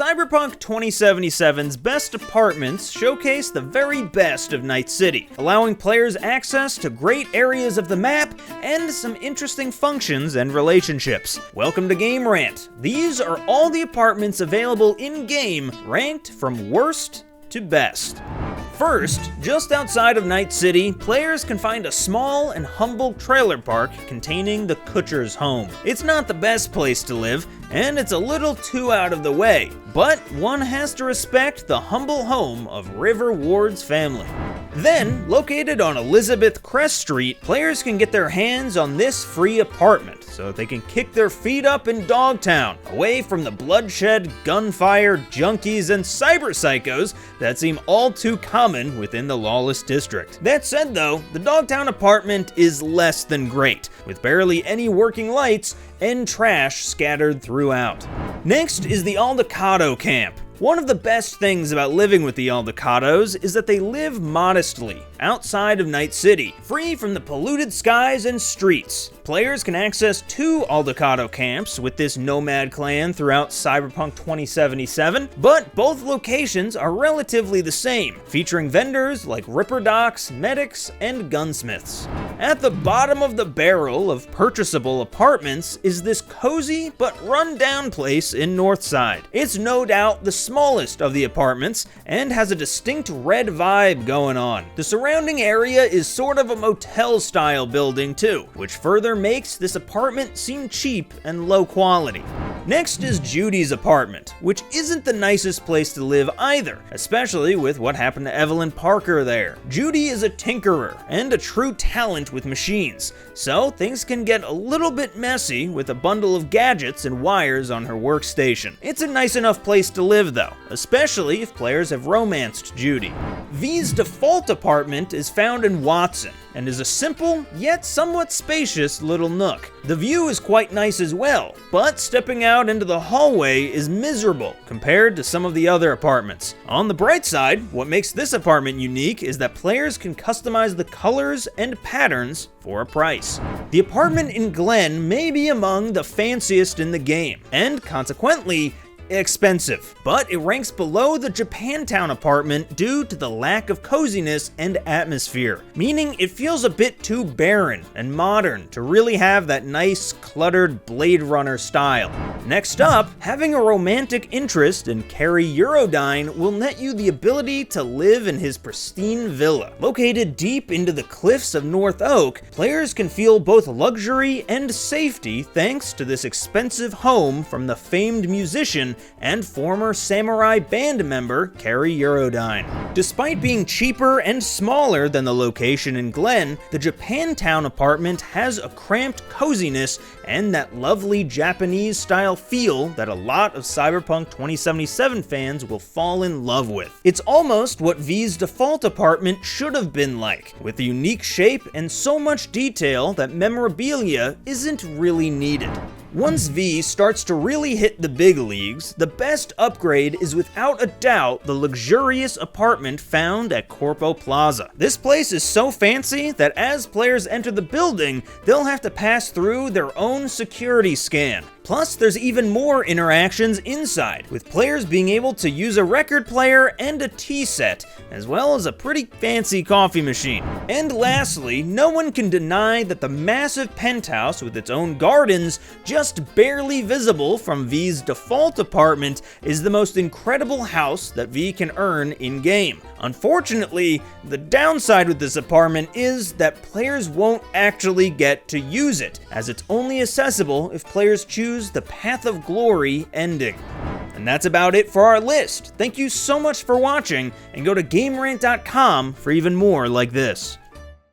Cyberpunk 2077's best apartments showcase the very best of Night City, allowing players access to great areas of the map and some interesting functions and relationships. Welcome to Game Rant. These are all the apartments available in-game, ranked from worst to best. First, just outside of Night City, players can find a small and humble trailer park containing the Kutcher's home. It's not the best place to live, and it's a little too out of the way, but one has to respect the humble home of River Ward's family. Then, located on Elizabeth Crest Street, players can get their hands on this free apartment so they can kick their feet up in Dogtown, away from the bloodshed, gunfire, junkies, and cyber psychos that seem all too common within the lawless district. That said though, the Dogtown apartment is less than great, with barely any working lights and trash scattered throughout. Next is the Aldecado camp. One of the best things about living with the Aldecados is that they live modestly, outside of Night City, free from the polluted skies and streets. Players can access 2 Aldecado camps with this nomad clan throughout Cyberpunk 2077, but both locations are relatively the same, featuring vendors like Ripper Docs, medics, and gunsmiths. At the bottom of the barrel of purchasable apartments is this cozy but run-down place in Northside. It's no doubt the smallest of the apartments and has a distinct red vibe going on. The surrounding area is sort of a motel-style building too, which further makes this apartment seem cheap and low quality. Next is Judy's apartment, which isn't the nicest place to live either, especially with what happened to Evelyn Parker there. Judy is a tinkerer and a true talent with machines, so things can get a little bit messy with a bundle of gadgets and wires on her workstation. It's a nice enough place to live though, especially if players have romanced Judy. V's default apartment is found in Watson, and is a simple, yet somewhat spacious little nook. The view is quite nice as well, but stepping out into the hallway is miserable compared to some of the other apartments. On the bright side, what makes this apartment unique is that players can customize the colors and patterns for a price. The apartment in Glen may be among the fanciest in the game, and consequently, expensive, but it ranks below the Japantown apartment due to the lack of coziness and atmosphere, meaning it feels a bit too barren and modern to really have that nice, cluttered Blade Runner style. Next up, having a romantic interest in Carrie Eurodyne will net you the ability to live in his pristine villa. Located deep into the cliffs of North Oak, players can feel both luxury and safety thanks to this expensive home from the famed musician and former Samurai band member Carrie Eurodyne. Despite being cheaper and smaller than the location in Glen, the Japantown apartment has a cramped coziness and that lovely Japanese-style feel that a lot of Cyberpunk 2077 fans will fall in love with. It's almost what V's default apartment should have been like, with a unique shape and so much detail that memorabilia isn't really needed. Once V starts to really hit the big leagues, the best upgrade is without a doubt the luxurious apartment found at Corpo Plaza. This place is so fancy that as players enter the building, they'll have to pass through their own security scan. Plus, there's even more interactions inside, with players being able to use a record player and a tea set, as well as a pretty fancy coffee machine. And lastly, no one can deny that the massive penthouse with its own gardens, just barely visible from V's default apartment, is the most incredible house that V can earn in-game. Unfortunately, the downside with this apartment is that players won't actually get to use it, as it's only accessible if players choose the Path of Glory ending. And that's about it for our list. Thank you so much for watching, and go to GameRant.com for even more like this.